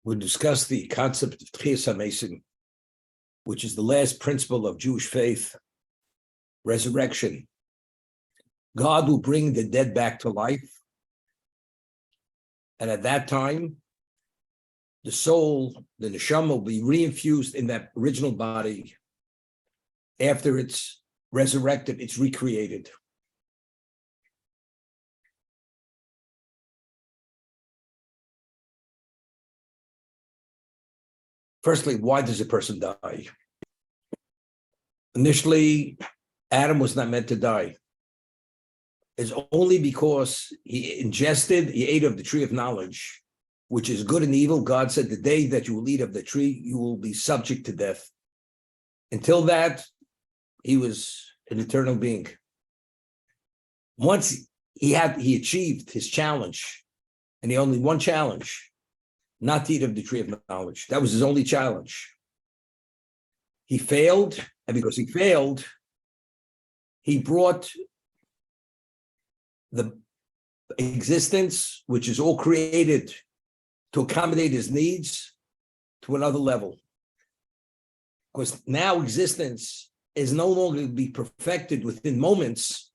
we'll discuss the concept of Tchias HaMesim, which is the last principle of Jewish faith, resurrection. God will bring the dead back to life. And at that time, the soul, the neshama, will be reinfused in that original body. After it's resurrected, it's recreated. Firstly, why does a person die? Initially, Adam was not meant to die. It's only because he ate of the tree of knowledge, which is good and evil. God said, the day that you will eat of the tree, you will be subject to death. Until that, he was an eternal being. Once he achieved his challenge, and he only one challenge, not to eat of the tree of knowledge. That was his only challenge. He failed, and because he failed, he brought the existence, which is all created to accommodate his needs, to another level. Because now existence is no longer to be perfected within moments.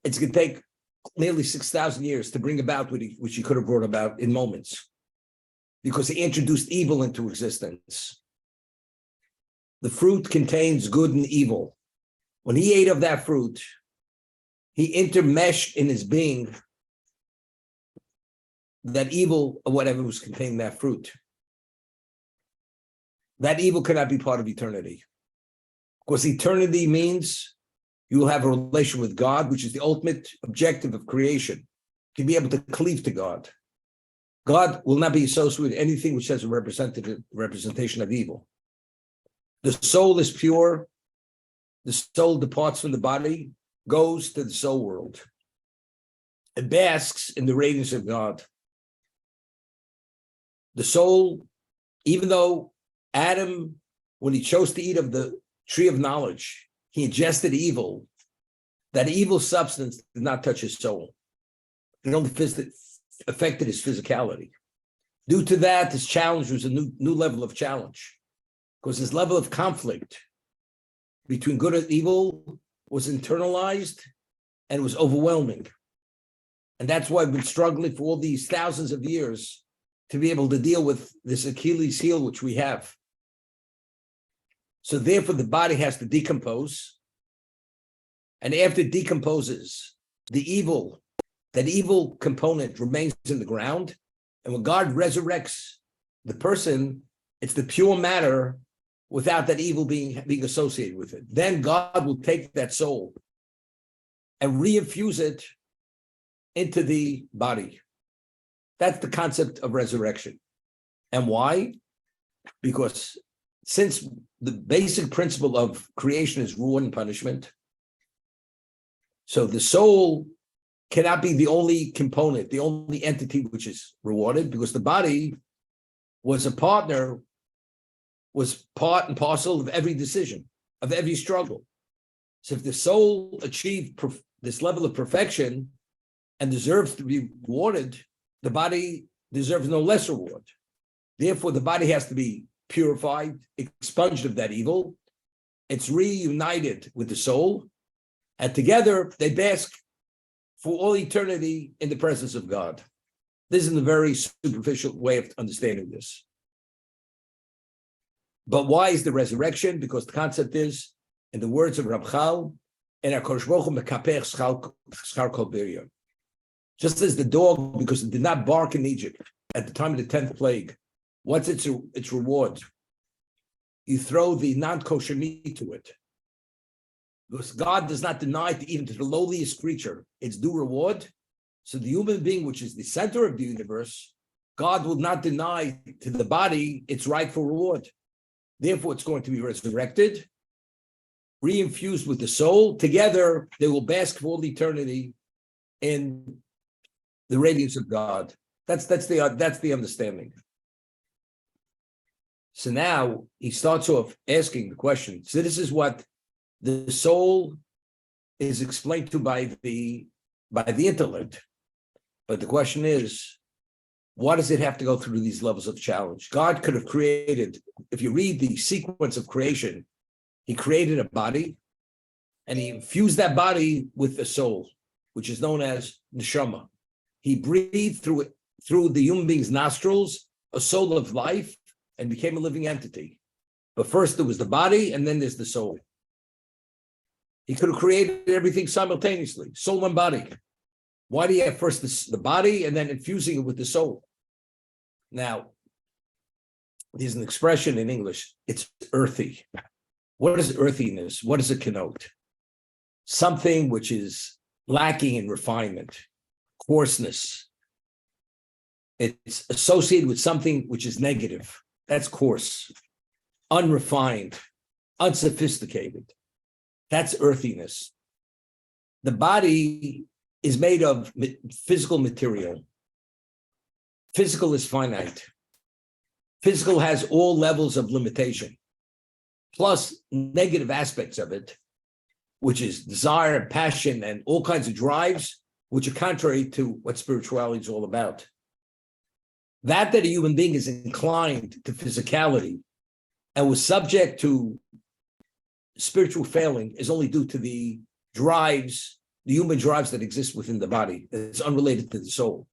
It's going to take nearly 6,000 years to bring about which he could have brought about in moments, because he introduced evil into existence. The fruit contains good and evil. When he ate of that fruit, he intermeshed in his being that evil or whatever was contained in that fruit. That evil cannot be part of eternity. Because eternity means you will have a relation with God, which is the ultimate objective of creation, to be able to cleave to God. God will not be associated with anything which has a representation of evil. The soul is pure. The soul departs from the body, goes to the soul world. It basks in the radiance of God. The soul, even though Adam, when he chose to eat of the tree of knowledge, he ingested evil, that evil substance did not touch his soul. It only affected his physicality. Due to that, his challenge was a new level of challenge, because his level of conflict between good and evil was internalized and was overwhelming. And that's why I've been struggling for all these thousands of years to be able to deal with this Achilles heel which we have. So therefore the body has to decompose. And after it decomposes, that evil component remains in the ground. And when God resurrects the person, it's the pure matter without that evil being associated with it. Then God will take that soul and reinfuse it into the body. That's the concept of resurrection. And why? Because since the basic principle of creation is reward and punishment, so the soul cannot be the only component, the only entity which is rewarded, because the body was part and parcel of every decision, of every struggle. So if the soul achieved this level of perfection and deserves to be rewarded, the body deserves no less reward. Therefore, the body has to be purified, expunged of that evil. It's reunited with the soul, and together they bask for all eternity in the presence of God. This is a very superficial way of understanding this. But why is the resurrection? Because the concept is, in the words of Ramchal, and HaKadosh Baruch Hu mekapech schar kol birya. Just as the dog, because it did not bark in Egypt at the time of the 10th plague, what's its reward? You throw the non-kosher meat to it. Because God does not deny even to the lowliest creature its due reward. So the human being, which is the center of the universe, God will not deny to the body its rightful reward. Therefore, it's going to be resurrected, reinfused with the soul. Together, they will bask for all eternity in the radiance of God. That's the understanding. So now he starts off asking the question. So this is what the soul is explained to by the intellect. But the question is, Why does it have to go through these levels of challenge? God could have created, if you read the sequence of creation, he created a body and he infused that body with a soul, which is known as neshama. He breathed through the human being's nostrils, a soul of life, and became a living entity. But first there was the body, and then there's the soul. He could have created everything simultaneously, soul and body. Why do you have first the body and then infusing it with the soul? Now, there's an expression in English, it's earthy. What is earthiness? What does it connote? Something which is lacking in refinement, coarseness. It's associated with something which is negative. That's coarse, unrefined, unsophisticated. That's earthiness. The body is made of physical material. Physical is finite. Physical has all levels of limitation, plus negative aspects of it, which is desire, passion, and all kinds of drives, which are contrary to what spirituality is all about. That a human being is inclined to physicality and was subject to spiritual failing is only due to the drives, the human drives that exist within the body. It's unrelated to the soul.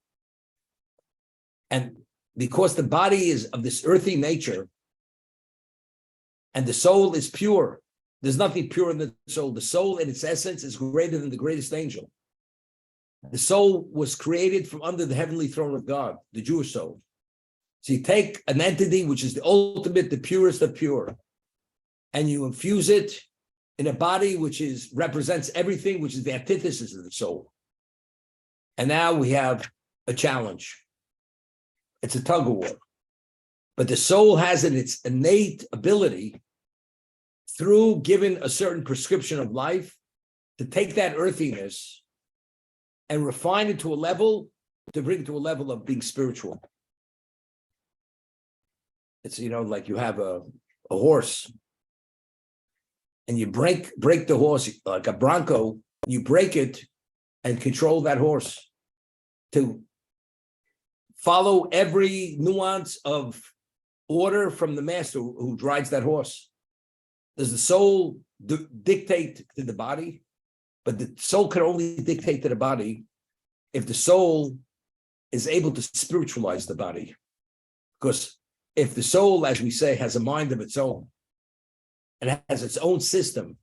And because the body is of this earthy nature and the soul is pure, there's nothing pure in the soul. The soul in its essence is greater than the greatest angel. The soul was created from under the heavenly throne of God, the Jewish soul. So you take an entity which is the ultimate, the purest of pure, and you infuse it in a body which represents everything, which is the antithesis of the soul. And now we have a challenge. It's a tug of war. But the soul has in its innate ability, through given a certain prescription of life, to take that earthiness and refine it to a level, to bring it to a level of being spiritual. It's, like you have a horse and you break the horse like a bronco, you break it and control that horse to follow every nuance of order from the master who rides that horse. Does the soul dictate to the body? But the soul can only dictate to the body if the soul is able to spiritualize the body. Because if the soul, as we say, has a mind of its own, and has its own system,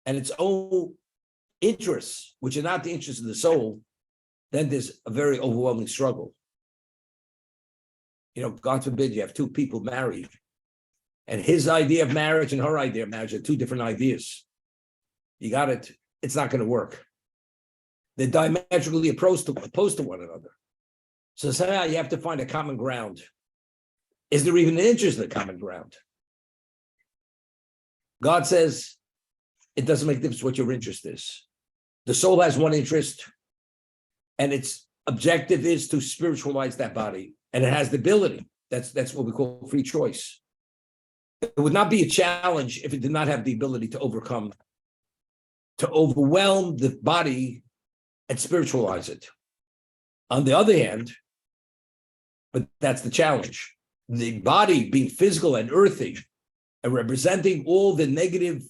and its own interests, which are not the interests of the soul, then there's a very overwhelming struggle. God forbid you have two people married, and his idea of marriage and her idea of marriage are two different ideas. You got it. It's not going to work. They're diametrically opposed to one another. So somehow you have to find a common ground. Is there even an interest in the common ground? God says it doesn't make a difference what your interest is. The soul has one interest, and its objective is to spiritualize that body, and it has the ability. That's what we call free choice. It would not be a challenge if it did not have the ability to overwhelm the body and spiritualize it. On the other hand, but that's the challenge. The body being physical and earthy and representing all the negative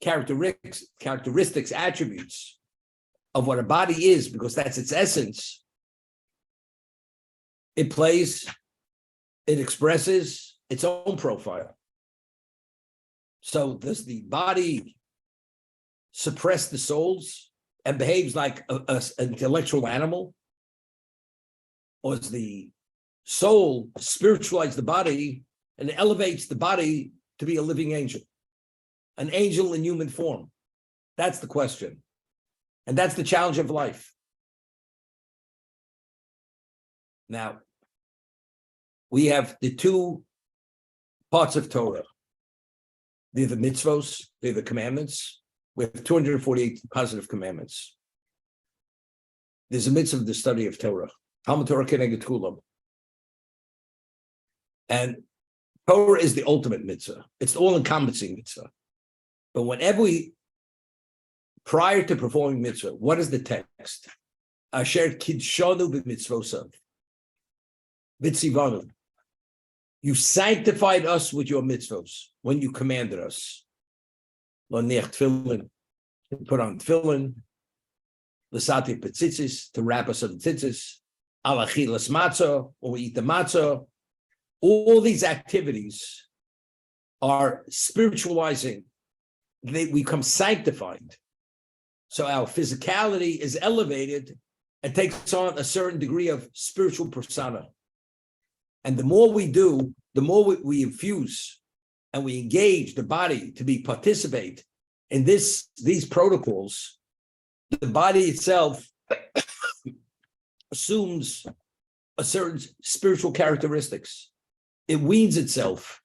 characteristics, attributes of what a body is, because that's its essence. It expresses its own profile. So does the body suppress the souls and behaves like an intellectual animal? Or does the soul spiritualize the body and elevates the body to be a living angel, an angel in human form? That's the question. And that's the challenge of life. Now, we have the two parts of Torah. They're the mitzvos, they're the commandments. We have 248 positive commandments. There's a mitzvah of the study of Torah. Talmud Torah Keneged Kulam. And Torah is the ultimate mitzvah. It's the all-encompassing mitzvah. But whenever prior to performing mitzvah, what is the text? Asher kidshanu b'mitzvosav. Vitzivanu. You sanctified us with your mitzvos when you commanded us. Lo nech tefillin, to put on tefillin. L'sati petzitzis, to wrap us in tzitzis. Alachilas matzah, when we eat the matzah. All these activities are spiritualizing. They become sanctified. So our physicality is elevated and takes on a certain degree of spiritual persona. And the more we do, the more we infuse and we engage the body to participate in these protocols, the body itself assumes a certain spiritual characteristics. It weans itself.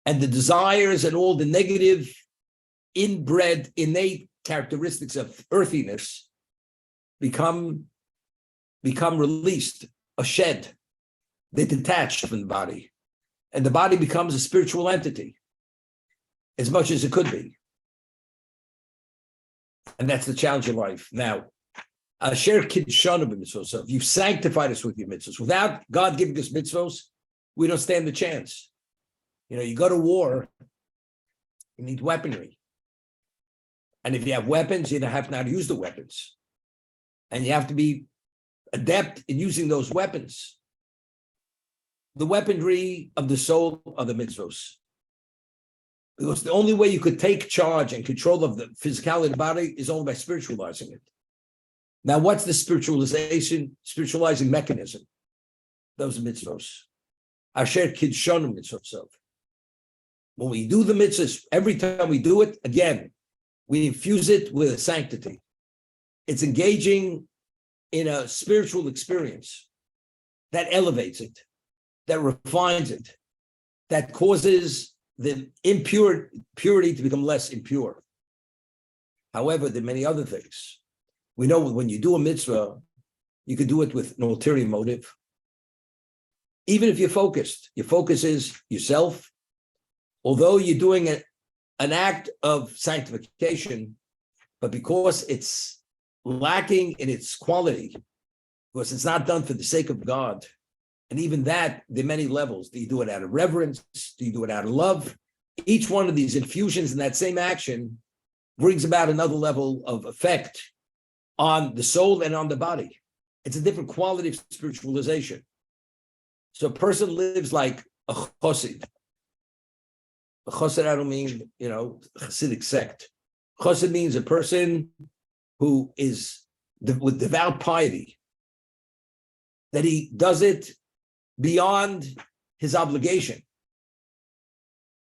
And the desires and all the negative, inbred, innate characteristics of earthiness become released, a shed. They detach from the body. And the body becomes a spiritual entity, as much as it could be. And that's the challenge of life. Now, Asher Kidshanu b'mitzvos. So if you sanctified us with your mitzvos, without God giving us mitzvos, we don't stand the chance. You go to war, you need weaponry. And if you have weapons, you have to know how to use the weapons. And you have to be adept in using those weapons. The weaponry of the soul are the mitzvos. Because the only way you could take charge and control of the physicality of the body is only by spiritualizing it. Now, what's the spiritualizing mechanism? Those are mitzvos. Asher kidshanu mitzvot. When we do the mitzvahs, every time we do it, again, we infuse it with sanctity. It's engaging in a spiritual experience that elevates it, that refines it, that causes the purity to become less impure. However, there are many other things. We know when you do a mitzvah, you can do it with an ulterior motive. Even if you're focused, your focus is yourself. Although you're doing an act of sanctification, but because it's lacking in its quality, because it's not done for the sake of God, and even that, there are many levels. Do you do it out of reverence? Do you do it out of love? Each one of these infusions in that same action brings about another level of effect on the soul and on the body. It's a different quality of spiritualization. So a person lives like a chosid. A chosid, I don't mean, a Hasidic sect. Chosid means a person who is with devout piety, that he does it beyond his obligation.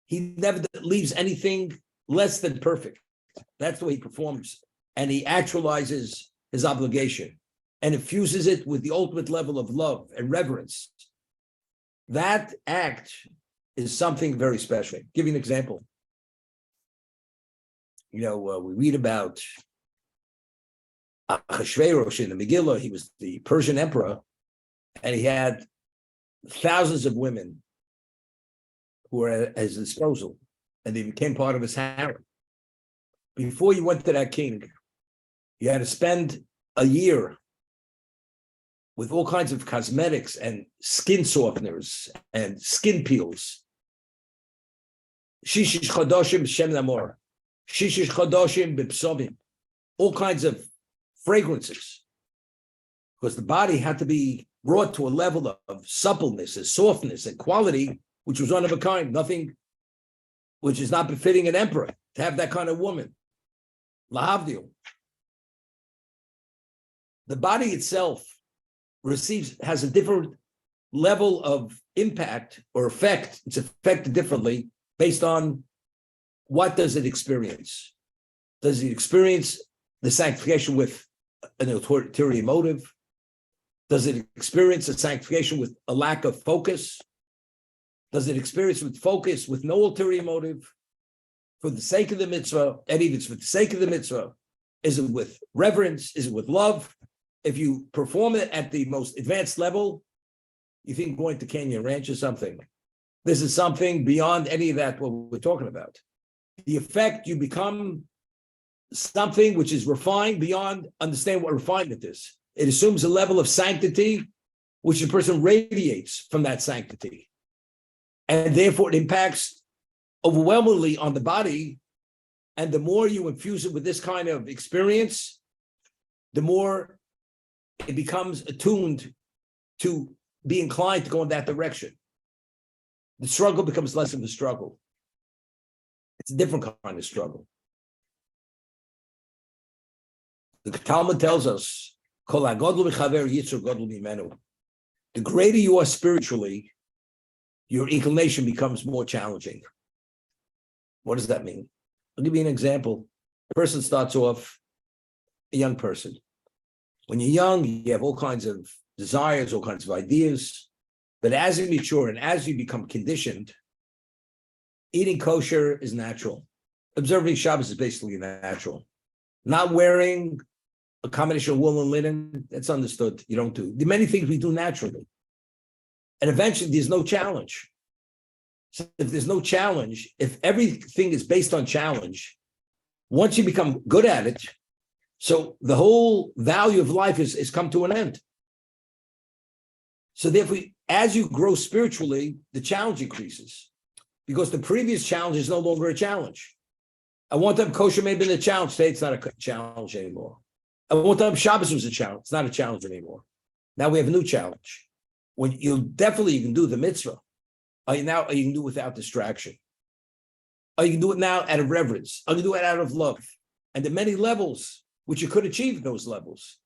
He never leaves anything less than perfect. That's the way he performs. And he actualizes his obligation and infuses it with the ultimate level of love and reverence. That act is something very special. I'll give you an example. We read about Achashverosh in the Megillah. He was the Persian emperor, and he had thousands of women who were at his disposal, and they became part of his harem. Before you went to that king, you had to spend a year with all kinds of cosmetics and skin softeners and skin peels. Shishish chodoshim b'shem namor. Shishish chodoshim b'psovim. All kinds of fragrances. Because the body had to be brought to a level of suppleness and softness and quality, which was one of a kind, nothing which is not befitting an emperor to have that kind of woman. Lahavdil. The body itself has a different level of impact or effect. It's affected differently based on what does it experience. Does it experience the sanctification with an ulterior motive? Does it experience a sanctification with a lack of focus? Does it experience with focus with no ulterior motive for the sake of the mitzvah? And even for the sake of the mitzvah, is it with reverence? Is it with love? If you perform it at the most advanced level, you think going to Kenya Ranch or something. This is something beyond any of that what we're talking about. The effect, you become something which is refined beyond understanding what refinement is. It assumes a level of sanctity which the person radiates from that sanctity. And therefore, it impacts overwhelmingly on the body. And the more you infuse it with this kind of experience, the more it becomes attuned to be inclined to go in that direction. The struggle becomes less of a struggle. It's a different kind of struggle. The Talmud tells us, the greater you are spiritually, your inclination becomes more challenging. What does that mean? I'll give you an example. A person starts off a young person. When you're young, you have all kinds of desires, all kinds of ideas. But as you mature and as you become conditioned, eating kosher is natural. Observing Shabbos is basically natural. Not wearing a combination of wool and linen, that's understood. You don't do. There are many things we do naturally. And eventually there's no challenge. So if there's no challenge, if everything is based on challenge, once you become good at it, so the whole value of life is come to an end. So therefore, as you grow spiritually, the challenge increases because the previous challenge is no longer a challenge. I want to have kosher may have been a challenge. Today it's not a challenge anymore. I want to have Shabbos was a challenge. It's not a challenge anymore. Now we have a new challenge. When you can do the mitzvah. You can do it without distraction. You can do it now out of reverence. You can do it out of love. And the many levels which you could achieve those levels.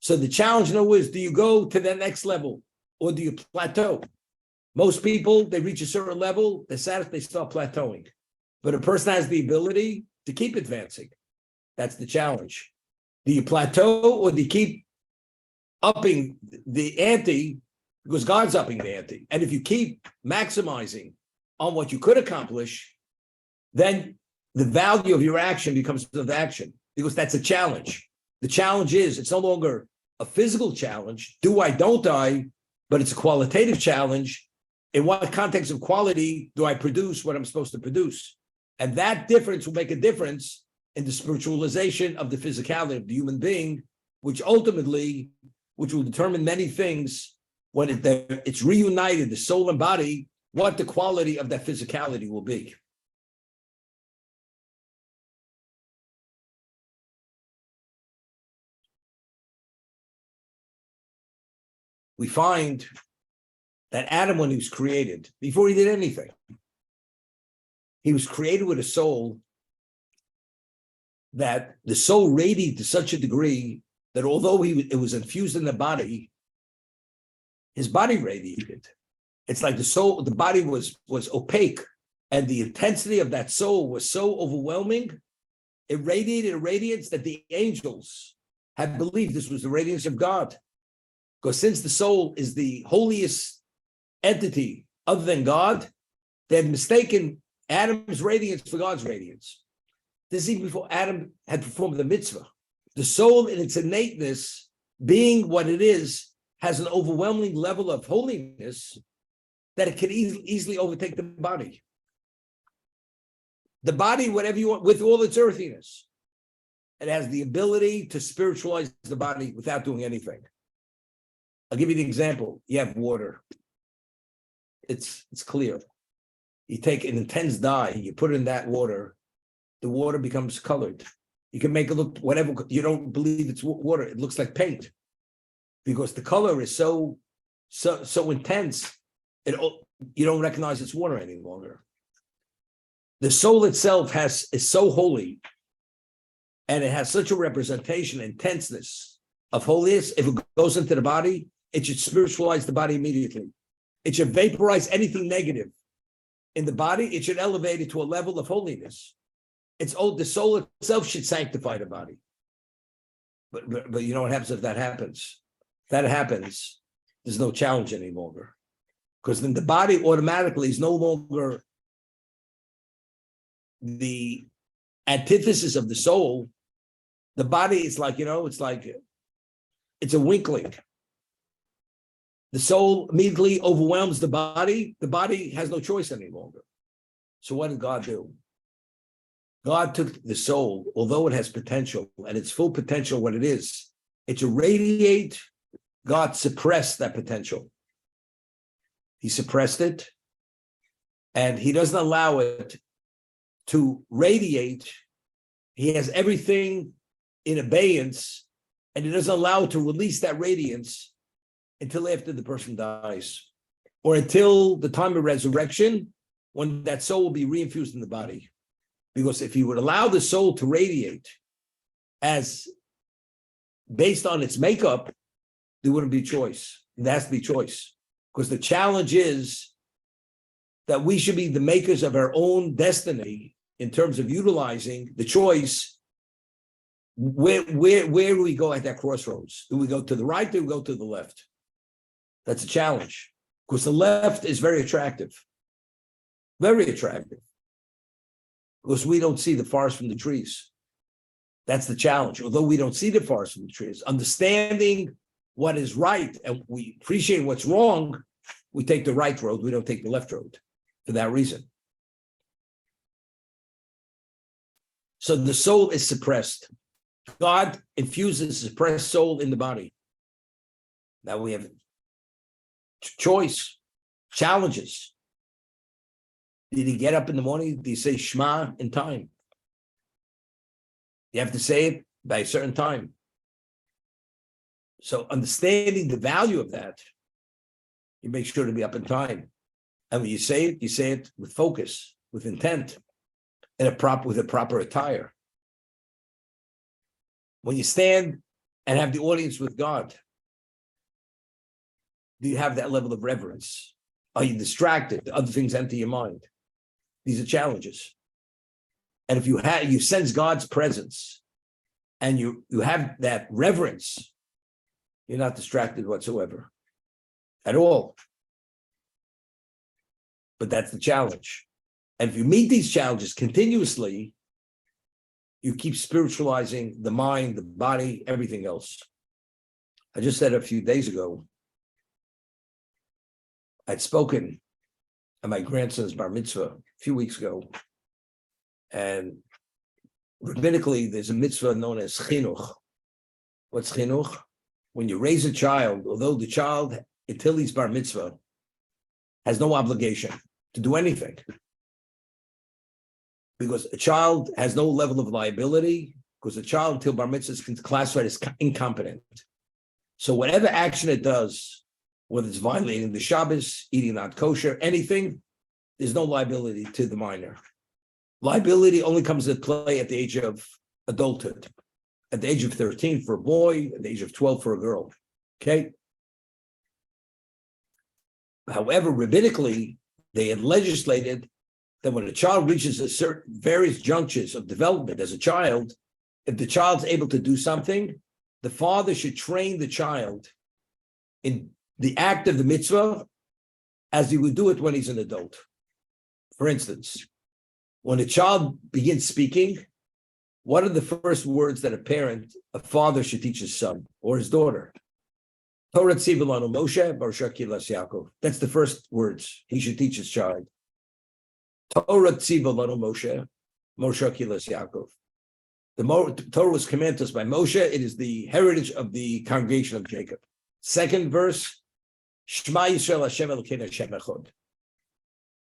So the challenge now is, do you go to the next level or do you plateau? Most people, they reach a certain level, they're satisfied, they start plateauing. But a person has the ability to keep advancing. That's the challenge. Do you plateau or do you keep upping the ante? Because God's upping the ante. And if you keep maximizing on what you could accomplish, then the value of your action becomes of action, because that's a challenge. The challenge is, it's no longer a physical challenge, do I, don't I, but it's a qualitative challenge. In what context of quality do I produce what I'm supposed to produce? And that difference will make a difference in the spiritualization of the physicality of the human being, which will determine many things when it's reunited, the soul and body, what the quality of that physicality will be. We find that Adam, when he was created, before he did anything, he was created with a soul that the soul radiated to such a degree that although it was infused in the body, his body radiated. It's like the body was opaque, and the intensity of that soul was so overwhelming. It radiated a radiance that the angels had believed this was the radiance of God. Because since the soul is the holiest entity other than God, they had mistaken Adam's radiance for God's radiance. This is even before Adam had performed the mitzvah. The soul in its innateness, being what it is, has an overwhelming level of holiness that it can easily overtake the body. The body, whatever you want, with all its earthiness, it has the ability to spiritualize the body without doing anything. I'll give you the example. You have water. It's clear. You take an intense dye, you put it in that water, the water becomes colored. You can make it look whatever, you don't believe it's water, it looks like paint. Because the color is so intense, you don't recognize it's water any longer. The soul itself is so holy, and it has such a representation, intenseness of holiness. If it goes into the body, it should spiritualize the body immediately. It should vaporize anything negative in the body. It should elevate it to a level of holiness. The soul itself should sanctify the body. But you know what happens if that happens? If that happens, there's no challenge any longer. Because then the body automatically is no longer the antithesis of the soul. The body is like, it's a winkling. The soul immediately overwhelms the body. The body has no choice any longer. So what did God do? God took the soul, although it has potential, and its full potential, what it is, it should radiate God suppressed that potential. He suppressed it, and he doesn't allow it to radiate. He has everything in abeyance, and he doesn't allow it to release that radiance until after the person dies, or until the time of resurrection, when that soul will be reinfused in the body. Because if he would allow the soul to radiate as based on its makeup, there wouldn't be choice. There has to be choice. Because the challenge is that we should be the makers of our own destiny in terms of utilizing the choice. Where do we go at that crossroads? Do we go to the right or do we go to the left? That's a challenge. Because the left is very attractive. Very attractive. Because we don't see the forest from the trees. That's the challenge. Although we don't see the forest from the trees, understanding what is right and we appreciate what's wrong, we take the right road, we don't take the left road for that reason. So the soul is suppressed. God infuses suppressed soul in the body. Now we have choice, challenges. Did he get up in the morning? Did he say Shema in time? You have to say it by a certain time. So understanding the value of that, you make sure to be up in time. And when you say it with focus, with intent, and with a proper attire. When you stand and have the audience with God, do you have that level of reverence? Are you distracted? Other things enter your mind. These are challenges. And if you sense God's presence and you have that reverence, you're not distracted whatsoever at all. But that's the challenge. And if you meet these challenges continuously, you keep spiritualizing the mind, the body, everything else. I just said a few days ago, I'd spoken at my grandson's bar mitzvah a few weeks ago. And rabbinically, there's a mitzvah known as Chinuch. What's Chinuch? When you raise a child, although the child, until he's bar mitzvah, has no obligation to do anything. Because a child has no level of liability, because a child until bar mitzvah is classified as incompetent. So whatever action it does, whether it's violating the Shabbos, eating not kosher, anything, there's no liability to the minor. Liability only comes into play at the age of adulthood, at the age of 13 for a boy, at the age of 12 for a girl. Okay. However, rabbinically, they had legislated that when a child reaches a certain various junctures of development as a child, if the child's able to do something, the father should train the child in the act of the mitzvah as he would do it when he's an adult. For instance, when a child begins speaking, what are the first words that a father should teach his son or his daughter? Torah tziva lanu Moshe, Baruch Kilas Yaakov. That's the first words he should teach his child. Torah tziva lanu Moshe, Moshe Kilas Yaakov. The Torah was commanded us by Moshe. It is the heritage of the congregation of Jacob. Second verse, Shema Yisrael Hashem Elokeinu Hashem Echad.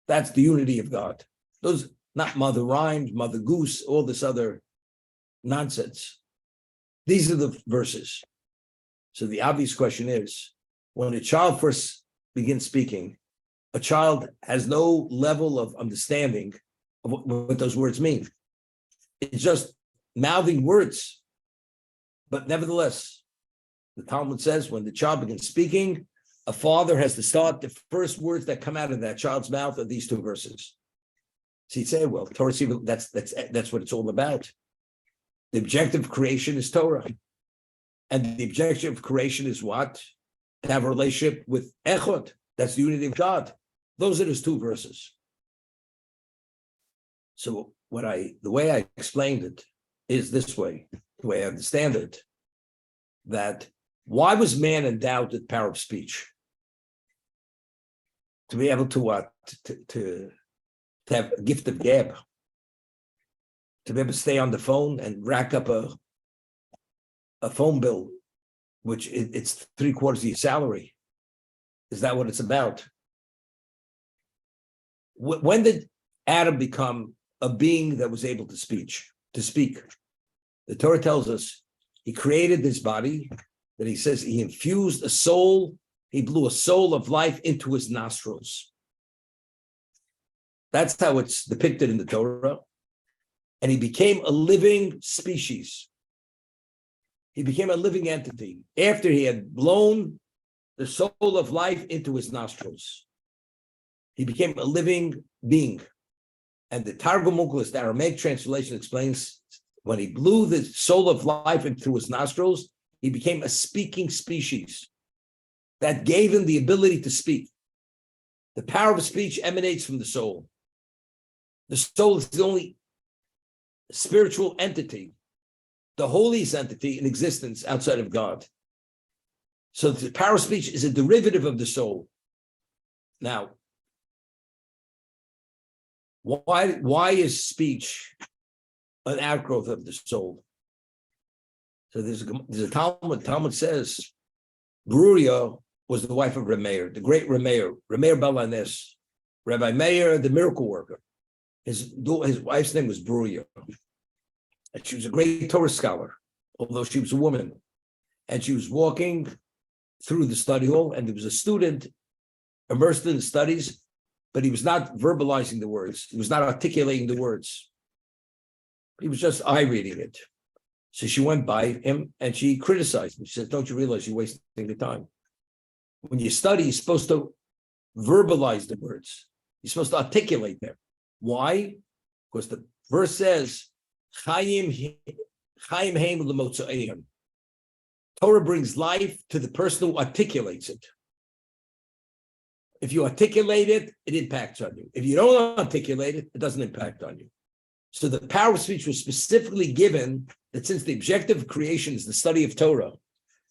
That's the unity of God. Those, not mother rhymes, mother goose, all this other nonsense. These are the verses. So the obvious question is, when a child first begins speaking, a child has no level of understanding of what those words mean. It's just mouthing words. But nevertheless, the Talmud says when the child begins speaking, a father has to start the first words that come out of that child's mouth are these two verses. So you'd say, well, Torah, that's what it's all about. The objective of creation is Torah. And the objective of creation is what? To have a relationship with Echad. That's the unity of God. Those are those two verses. So the way I explained it is this way, the way I understand it, that why was man endowed with power of speech? To be able to what? To have a gift of gab. To be able to stay on the phone and rack up a phone bill which it's 3/4 of your salary. Is that what it's about? When did Adam become a being that was able to speak? The Torah tells us he created this body, that he says he infused a soul, he blew a soul of life into his nostrils. That's how it's depicted in the Torah. And he became a living species. He became a living entity after he had blown the soul of life into his nostrils. He became a living being. And the Targum Onkelos, the Aramaic translation, explains when he blew the soul of life into his nostrils, he became a speaking species that gave him the ability to speak. The power of speech emanates from the soul. The soul is the only spiritual entity, the holiest entity in existence outside of God. So the power of speech is a derivative of the soul. Now, why is speech an outgrowth of the soul? So there's a Talmud. Talmud says, Bruria was the wife of Reb Meir, the great Reb Meir Balanes, Rabbi Meir, the miracle worker. His wife's name was Bruria. And she was a great Torah scholar, although she was a woman. And she was walking through the study hall, and there was a student immersed in the studies, but he was not verbalizing the words. He was not articulating the words. He was just eye reading it. So she went by him and she criticized him. She said, don't you realize you're wasting your time? When you study, you're supposed to verbalize the words. You're supposed to articulate them. Why? Because the verse says, Chaim heim l'motzoeim. Torah brings life to the person who articulates it. If you articulate it, it impacts on you. If you don't articulate it, it doesn't impact on you. So the power of speech was specifically given that since the objective of creation is the study of Torah,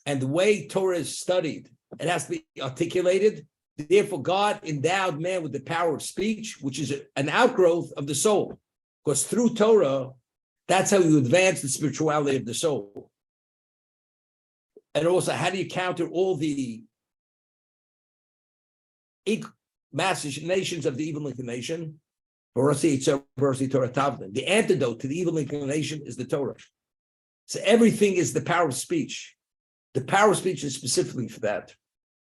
and the way Torah is studied, it has to be articulated. Therefore, God endowed man with the power of speech, which is an outgrowth of the soul. Because through Torah, that's how you advance the spirituality of the soul. And also, how do you counter all the machinations of the evil inclination? The antidote to the evil inclination is the Torah. So everything is the power of speech. The power of speech is specifically for that.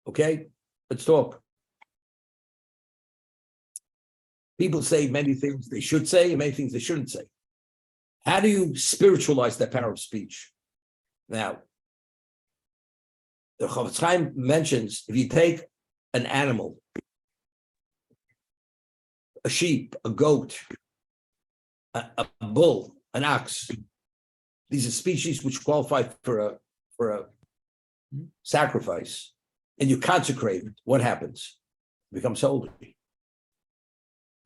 Okay? Let's talk. People say many things they should say and many things they shouldn't say. How do you spiritualize that power of speech? Now, the Chofetz Chaim mentions if you take an animal, a sheep, a goat, a bull, an ox, these are species which qualify for a sacrifice, and you consecrate it, what happens? It becomes holy.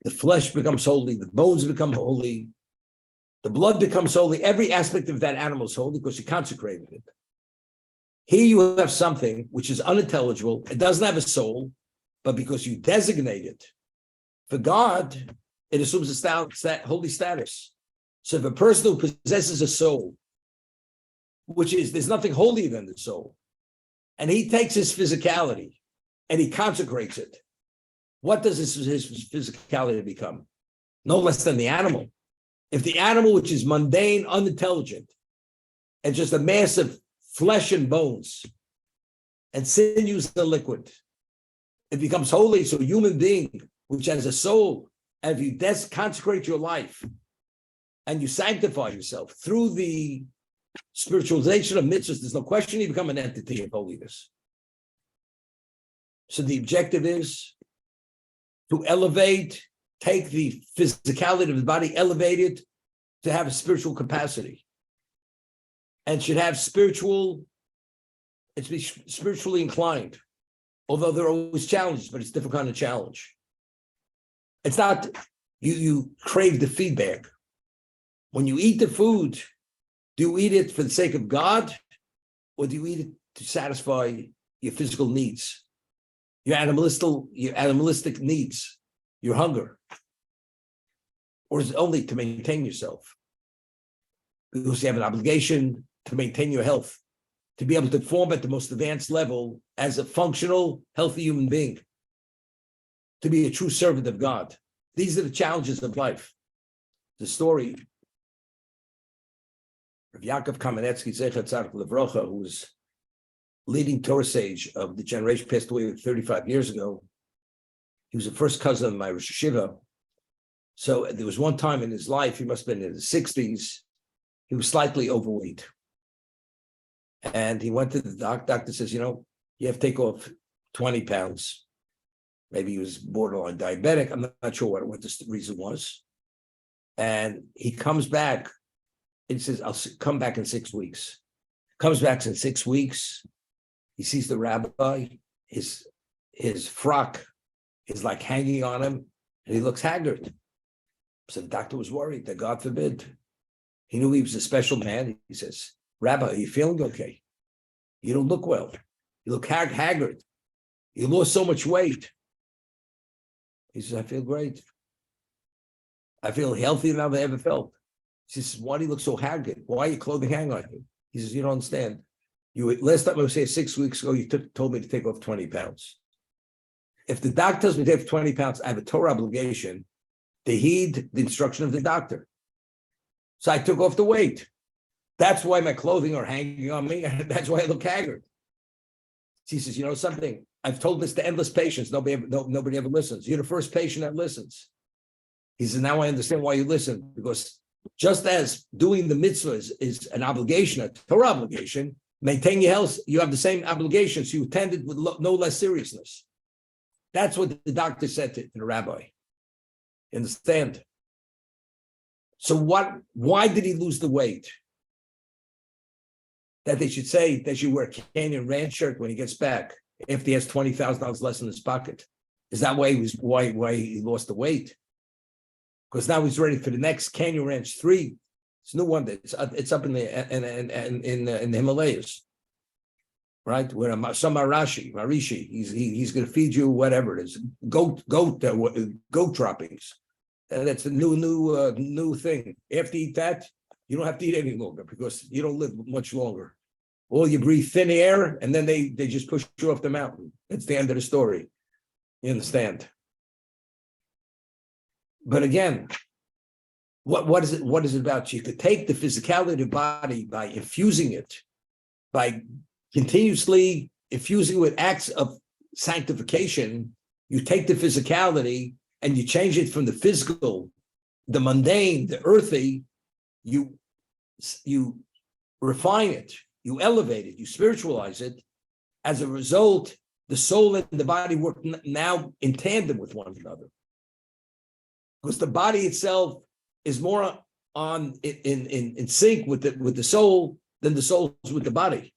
The flesh becomes holy, the bones become holy, the blood becomes holy, every aspect of that animal is holy because you consecrated it. Here you have something which is unintelligible, it doesn't have a soul, but because you designate it, for God, it assumes a holy status. So if a person who possesses a soul, which is, there's nothing holier than the soul, and he takes his physicality and he consecrates it, what does his physicality become? No less than the animal. If the animal, which is mundane, unintelligent, and just a mass of flesh and bones, and sinews and liquid, it becomes holy. So a human being, which has a soul, and if you consecrate your life, and you sanctify yourself through the spiritualization of mitzvahs, there's no question you become an entity of holiness. So the objective is to elevate, take the physicality of the body, elevate it to have a spiritual capacity. And should have spiritually inclined. Although there are always challenges, but it's a different kind of challenge. It's not you crave the feedback. When you eat the food, do you eat it for the sake of God, or do you eat it to satisfy your physical needs, your animalistic needs, your hunger? Or is it only to maintain yourself? Because you have an obligation to maintain your health. to be able to form at the most advanced level as a functional, healthy human being, to be a true servant of God. These are the challenges of life. The story of Yaakov Kamenetsky, Zecher Tzaddik Levrocha, who was leading Torah sage of the generation, passed away 35 years ago. He was the first cousin of my Rosh Hashiva. So there was one time in his life, he must have been in his 60s, he was slightly overweight. And he went to the doctor says, you have to take off 20 pounds. Maybe he was borderline diabetic. I'm not sure what the reason was. And he comes back and says, I'll come back in 6 weeks. Comes back in 6 weeks. He sees the rabbi. His frock is like hanging on him, and he looks haggard. So the doctor was worried that God forbid. He knew he was a special man. He says, Rabbi, are you feeling okay? You don't look well. You look haggard. You lost so much weight. He says, I feel great. I feel healthier than I've ever felt. He says, why do you look so haggard? Why are your clothing hang on you? He says, you don't understand. Last time I was here 6 weeks ago, you told me to take off 20 pounds. If the doctor tells me to take off 20 pounds, I have a Torah obligation to heed the instruction of the doctor. So I took off the weight. That's why my clothing are hanging on me. And that's why I look haggard. He says, something? I've told this to endless patients. Nobody ever listens. You're the first patient that listens. He says, now I understand why you listen. Because just as doing the mitzvahs is an obligation, a Torah obligation, maintain your health, you have the same obligations. You attend it with no less seriousness. That's what the doctor said to the rabbi. Understand? So why did he lose the weight? That they should say they should wear a Canyon Ranch shirt when he gets back if he has $20,000 less in his pocket. Is that why he lost the weight? Because now he's ready for the next Canyon Ranch 3. It's no wonder it's up in the Himalayas, right? Where some Marishi, he's going to feed you whatever it is, goat droppings. And that's a new thing. After you eat that, you don't have to eat any longer because you don't live much longer. Or you breathe thin air, and then they just push you off the mountain. That's the end of the story. You understand? But again, what is it? What is it about? You could take the physicality of the body by infusing it, by continuously infusing with acts of sanctification. You take the physicality and you change it from the physical, the mundane, the earthy. You refine it, you elevate it, you spiritualize it. As a result, the soul and the body work now in tandem with one another. Because the body itself is more in sync with the soul than the soul is with the body.